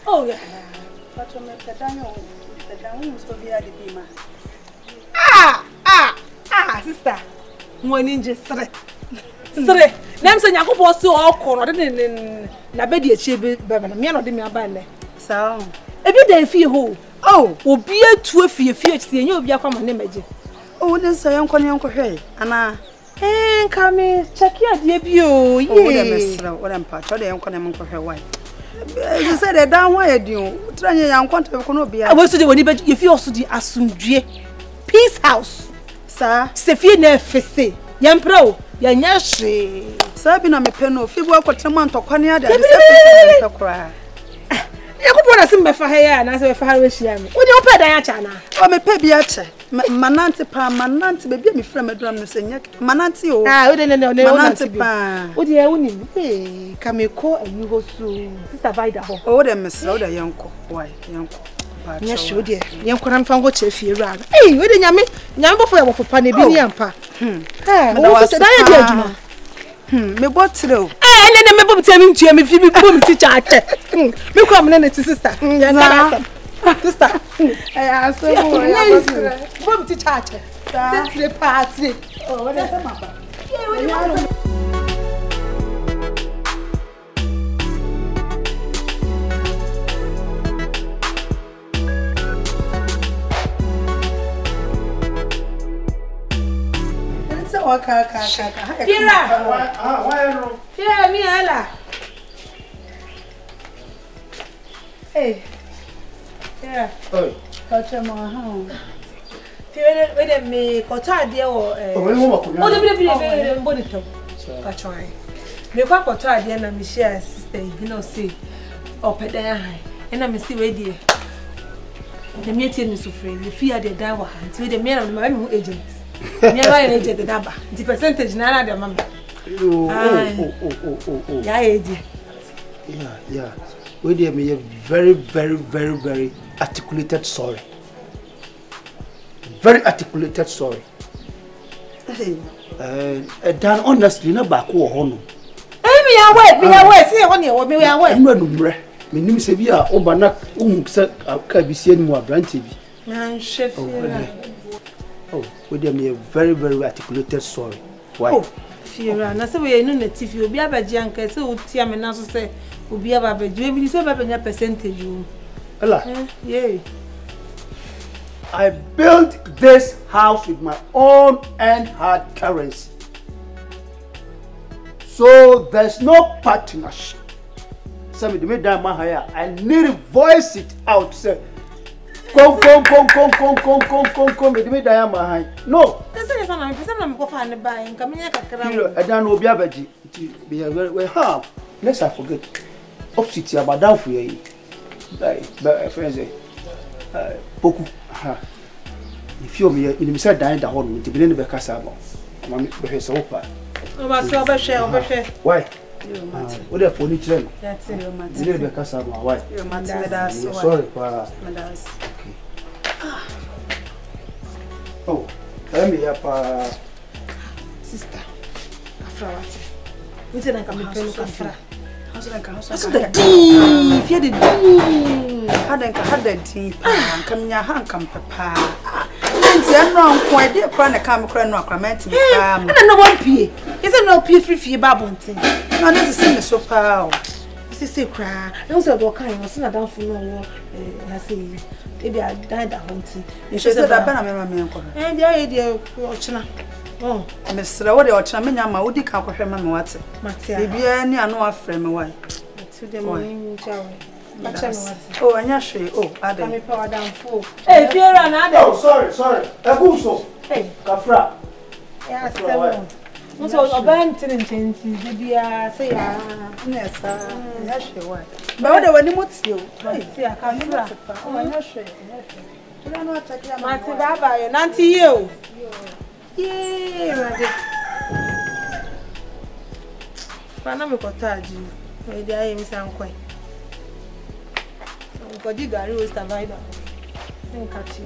Oh, yeah. Sister. Morning, just three. Them say you go so all corner. Na bed ye chibi, baby. Me no dey me abale. So, every day fie ho. Oh, obi etu fie see you obi akwa ma na meje. Oh, then say yon hwe. Ana Kame check your dey bi o. Ye. Oh, dem mesra, o dem pa. Cho dey yon hwe why. You say they down why you tranye yan kwanta ko no bia. We so dey woni be you fie also di asumdue. Peace house. Sir, se fie na fese. Yempra o, ya nya hwe. Sir bi na me pe no, fie bo akotrema ntokwane ade ade se fie kora. Yakupo na simbe fa haya na se be fa ha we hia me. Wo dey opa dan acha na. O me pe bia che. Manante be bia me fra medram no se nya. Manante o. O dey ne manante pa. O dey woni kameko ayi ho so. Sister Vida ho. O dey mesra, o dey yanko. Why? Yanko. Nya hwe o dey. Yanko ran fa ngo che fie ra. O dey nyame bofo ya bofo pa na bi ni ampa. O se da ya di aduma. Me botre o. Ene me bom tia me ntua me fi me bom ti cha che. Me kwa me na ti sister. Ya na sister. So ya bom ti cha che. Tire party. Oh, what is mapa? Waka. Fira mi ala. Hey. Yeah. Oi. Kocha mo ha. Fira we dem me kota ade wo O de bonito. Kacho ai. Me kwa kota ade na me share sister you know say opedan hai. E na me see we die. The meeting is so free. You fear the die wa. Until the me na me agent. Never agent the daba. The percentage na na the mama. Oh. Yeah. We dey me a very articulated sorry. Very articulated sorry. Dan honestly na back wo ho no. Me aware. See ho ne wo me aware. No numre. Me nim se bi a oba na se ka bi sie ni mu abrante bi. Man chef. Oh, we dey me a very articulated sorry. Why? Oh, Fira, na se we no native obi abaji anka se o tia me na so se obi abaji we bi se babanya percentage o. Ella. Yeah. I built this house with my own and hard currency. So there's no partnership. Somebody made that man higher. I need to voice it out. Say, come. Me that man high. No. That's the reason I'm go find the buy. And come here, I don't know. Be abaji. Be we have. Let's I forget. Off city about down for you. But friends, Poku. If you me, you said dying the whole. To be in the Casabo. I'm be so open. Why? What are for each other? That's it. You need Casabo. Why? Sorry, okay. Oh, let me have sister. Afra. We say na come pelo kafra. How's the if you did had the deep come ya hankam papa. Nti no nko ade kwa na kam kra no akwamenti me pa. Na no one pie. Is no pie free babo ntin. No na se me so pa. Say cry. Don't say about kind. Was not down for no. I say, maybe I died at home. You should say that. Me uncle. And the idea, Ochina. Oh, Mr. What the Ochina, me ma udi ka kwhwe ma me wate. Matia. Bibia ni ano afre me why. To the morning chow. Oh, anya hwe. Oh, ade. Come power down full. Hey, Fiera na ade. Oh, sorry. Eguso. Hey, Kafra. Yeah, seven. So oban tinti bibia say ya yes anya hwe why. Ba wo de wani motio. See I can fra. Oh, anya hwe. Ina no ataki ya Mati baba yo nanti yo. Yeah, rade. Pana me kotaji. We dey ayi mi san kwai. Ko di gari o survivor. Nka chi.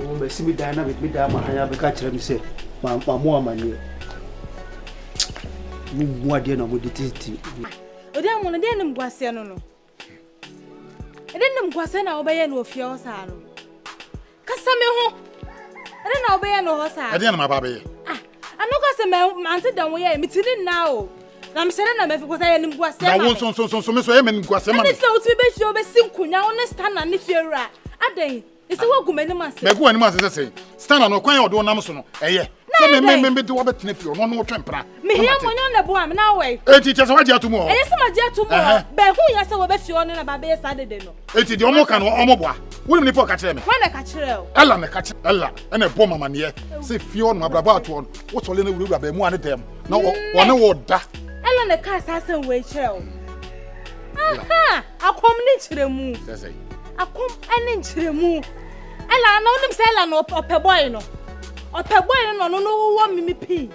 o be si mi dan na me da ma hanya be ka kire mi se ma mo amane mu ade na mo de titi Odiamono de nim gwase no no ede nim gwase na obeye no ofie o sa no kasa me ho ede na obeye no ho sa ede na ma ba be ano kwase me ante dan wo ye mitini na o na msere na mefi kwase ye nim gwase na won so me so ye me nim gwase ma me se o ti be fi o be sinkunya o ne stana ne fiewura aden ise wo gumani ma se me gu ani ma se stana no kwan ye odo nam so no eye se me de wo betene fi no no twempra me hia monyo na bo am na we eti che se waje atumu o eye se maje atumu be hu ya se wo be fi o na ba be sa dede no eti de omo kan omo boa woni ni po ka kire me wa na ka kire o ella na ka kire ella ena bo mama ne se fi o no abraba atu o wo so le na wura ba mu ane dem na wo ne wo da ella na ka sa se we kire o aha akom ni kire mu se akom ene kire mu ella na onim se ella no opeboy no opeboy no no wo mimi pi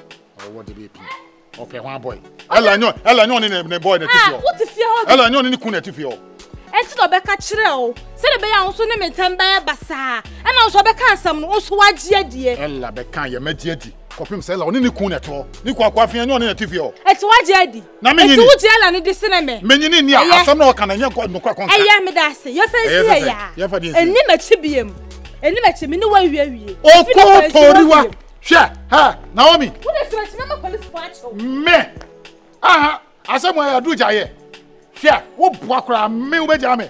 o wo de be pi ope ho boy ella nyo ne boy na tifi o wo tifi o ella nyo ni ku na tifi o enti no be ka kire o se le be ya nso ne metemba basa ena nso be ka asam no nso wagie die ella be kan ye magie di kopim se ella oni ni ku na to ni kwa afia nyo ne tifi o enti wagie di enti wo je ella ni de se na me menyini ni asam na o kan anya no kwa konka eya me da se ye fa se ya eni ma chibiem eni ma chimi ni wa wie o ko toriwa hwe ha Naomi wo de se chi na police for acho me aha asam ya du jaye hwe wo bua kra me wo beja me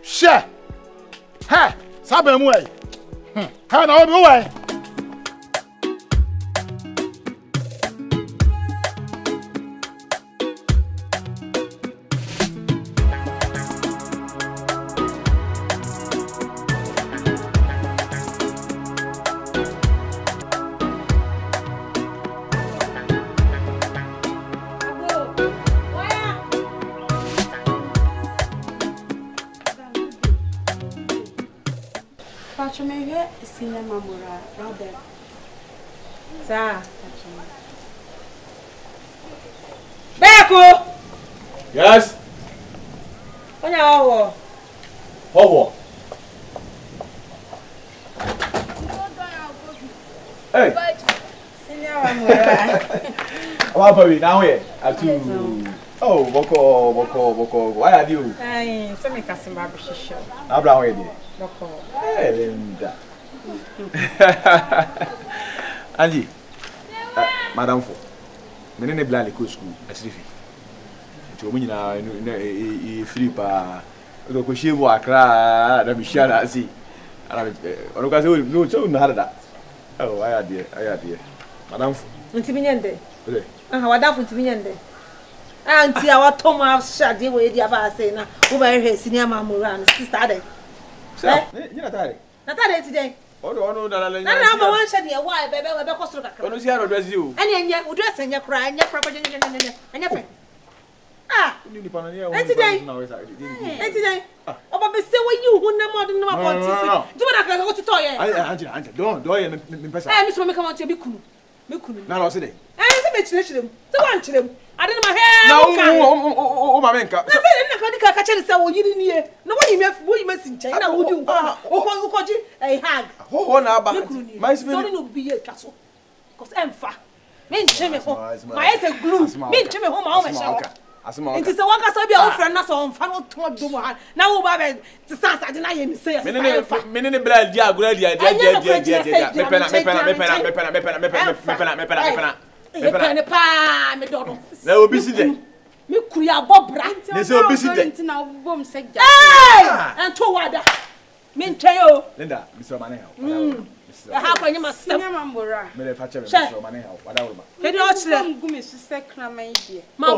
hwe ha sabe mu ai ha Naomi wo wai Senior Mamura, Robert. Sa. Beko. Yes. Onya owo. Owo. Hey. Senior Mamura. How about we now here? ATUU. Oh, boko. Why are you? Ai, so me kasimba bishisho. Abra we dey. Boko. Hey, Linda. Angie, madam for me ne blali ko school asrifi ti o mu nyina free pa o ko shebu akra da mi shara asi ara o ka se no so na harada oh aya de madam for Ntimi nyende ole aha wadafu ntimi nyende anti a watoma shade we dia ba say na wo ba hwe senior Mamura sister ade nyina tare na tare ti den ono na na ba wan shade e wa be kosoro kakra ono si aro dress you ani anya wo dress anya kra anya fe ni pa na ye enti den oba be se wo yi hu na mo de na ma ponti si do na ka ko to ye anja do ye me pesa mi so me come on to be kunu na lo se de se me chirechirem se wan chirem ade na ma he o ma menka na se na ka di ka chere se wo yiri nie na wo yi me si nchen na wo di ko ji hag ho na ba my spirit no be here kaso cause emfa me ncheme ho my is a glue me ncheme ho ma o me shawo asema nti se waka so bia wo friend na so mfa no to do mo ha na wo ba be ti sansa de na ye mi say me ne bla di agura di me pena pa me dodo na obi si de me kuya bobra ne se obi si de na bom se ja ento wada me ntwayo Linda Mr. Maneha ha kwa nyima sem Senior Mamura. me le fa che Mr. Maneha wada wo ma kedi o chire Ngumi su se kraman die. ma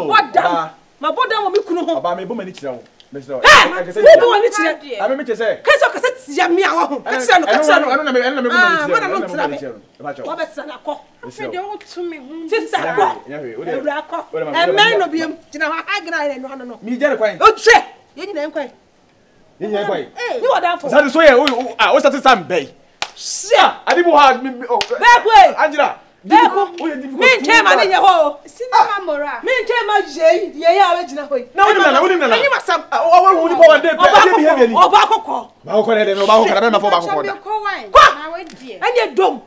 bodam wo me kunu ho aba me bo mani chira wo Mr. wo bo ni chire aba me che se kesa kasa tia me a wo ka chire no ano na me bo mani chira wo be sana ko Fe de o tu me hu. sister ko ewura ko e men no biem tina ha agna no mi jere kwan o che ye nyina nkwan ye nyina kwan ni wadan fo sa so ye o start sam bay sia adibu ha back way Angela Me tema ni ho. Sinema mora. Me tema je ye ya we gina hoy. Na woni na. Anyi masam. O woni ko wande pe. Oba kokko. Ba ko ne de, oba ko kada na fo ba ko da. Na we die. Anye dom.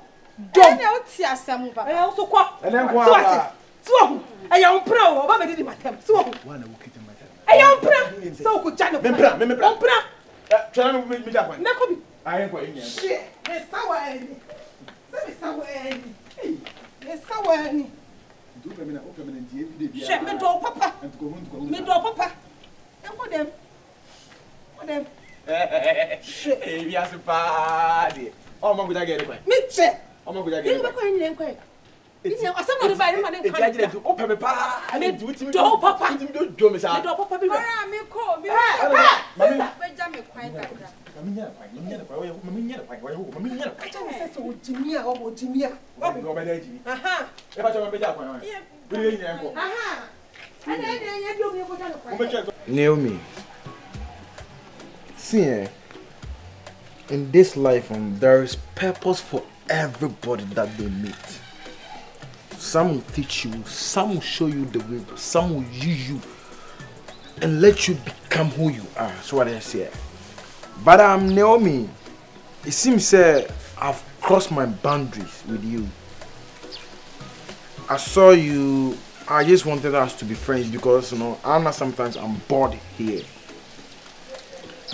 Ene o ti asem papa. E o so kwa. Ene ko ala. So e ya mpra o ba be di matem. So Wana wo kiti matem. e ya mpra. So ku jano. Me mpra. Mpra. Try me ja kwa. Na ko bi. Ayen ko enya. Me sawa eni. Me sawa eni. Me sawa eni. Do me na o me ntie bi de bia. She me do papa. Me do papa. E ko dem. Ko dem. Eh bi asipa de. O mo guda gere kwa. Me che. O mo guda Ni gere. ba ko eni len kwa. Ni asem no ba ni ma den E kan. jajire tu o pe me pa. Me do papa. Me do me sa. Me do papa bi. Ora me ko mi. Mami. Beja me kwan kakra. Mami nyana kwa. Mami nyana kwa. Acha me se o jimia o jimia. O be daji. Aha. E ba cha me ja kwa. Uri enya ko. Aha. Ene ye do mi ko jano kwa. O me check. Naomi, see, in this life, there is purpose for everybody that they meet. Some will teach you, some will show you the way, some will use you and let you become who you are. That's what I say. But Naomi, it seems I've crossed my boundaries with you. I saw you. I just wanted us to be friends because Anna sometimes I'm bored here.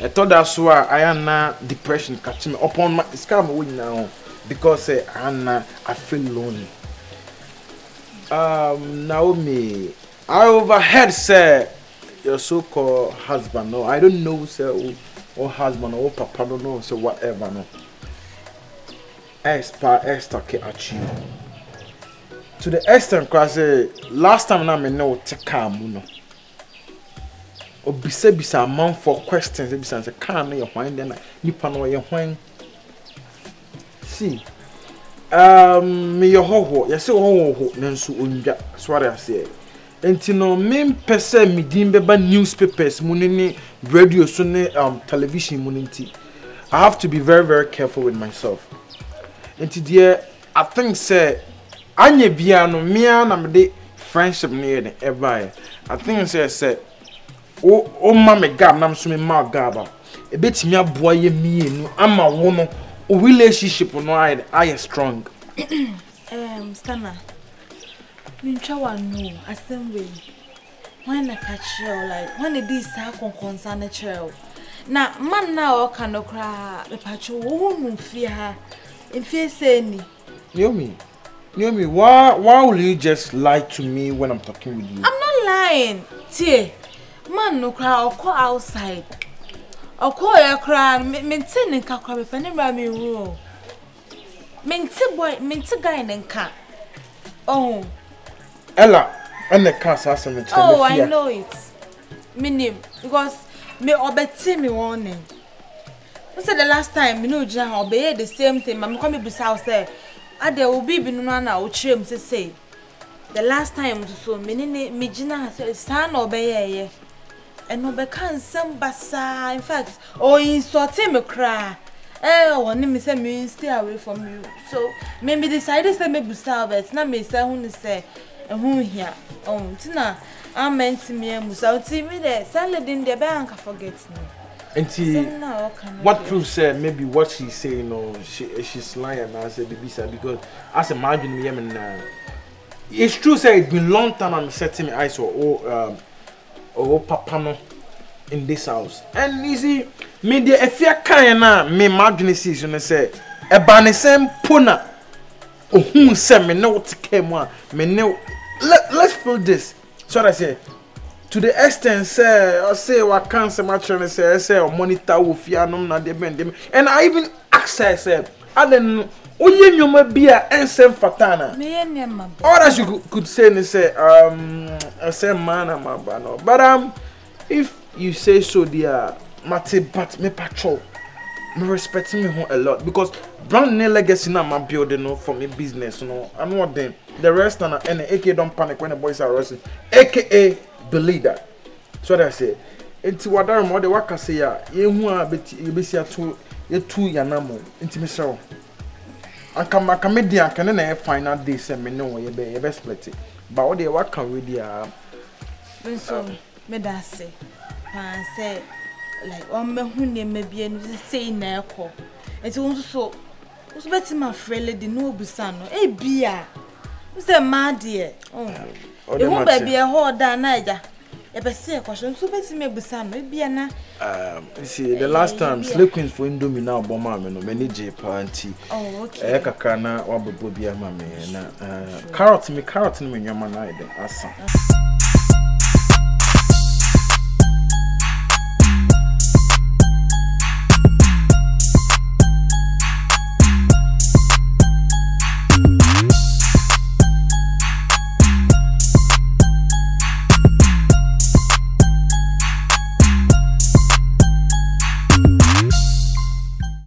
I thought that's why I am not depression catching me upon my scam now because Anna I feel lonely. Naomi, I overheard your so-called husband. No, I don't know or husband or papa don't know whatever no. Stuck at you. To the extent because last time I know take calm no. Obisa man for questions ebisa say can your wine then nipa no your wine. See me your ho you say ho nanso onja so what I say. Enti no me pese me din beba newspapers munini radio so ne television muninti. I have to be very, very careful with myself. Enti dear I think say anye bia no me na me de friendship near the ever. I think say o mama gab nam so me ma gaba e betimi aboa ye mienu ama wo no o relationship no I strong. Stunna Ninchawa no asem way when I catch you like when it is a concern child na man na o kan no kra the pacho wo no fear in fear say ni Naomi, why will you just lie to me when I'm talking with you? I'm not lying. Tie man no cry or call outside. Or call your cry, maintain and cacra with any rammy rule. Maintain boy, maintain guy and cat. Oh, Ella, and the car has some. Oh, I know it. Minim, because me obey me warning. I said the last time, you know, Jan obey the same thing. I'm coming to house there. There will be no na o trim say. The last time so me Gina son obey and no be can some basa. In fact, in sorting me cry. One me say me stay away from you. So maybe decided say me busa but na me say who say who here. Oh, tina I meant to me musa me there salad in the bank forget me. And what proves maybe what she's saying or she's lying as a baby because as imagine me now. It's true say it's been long time I'm setting my eyes or papa no in this house. And you see me the if you can na me imagine season say e ba ne sem pona ohun say me no take more me no let's feel this. So I say to the extent say what cancer match and say or monitor with fianum na de bend and I even ask say I don't oye nyoma bia ensem fatana me enema all that you could say and say man am no but if you say so dear mate but me patrol me respect me a lot because brand new legacy na my building no for me business no I know them the rest and AK don't panic when the boys are rushing aka believe that. So what I say. Enti wadare mo de waka say ya ye hu a beti a to ye tu yanamo. Enti me so. anka comedy anka na final day say me no ye be split. But what they work can really so me da say pan say like on me hu ne me bia no say na ekọ. Enti won so beti ma frele di no obusa no e bia. Wo say ma de oh. E hu ba bia ho da na aja. E be say question so beti me busa no e bia na you see the last time Slay Queens for Indomie na obo ma me no manage party. Oh okay. Kakra na wabobo bia ma me na carrot ni me nyama na ide asa.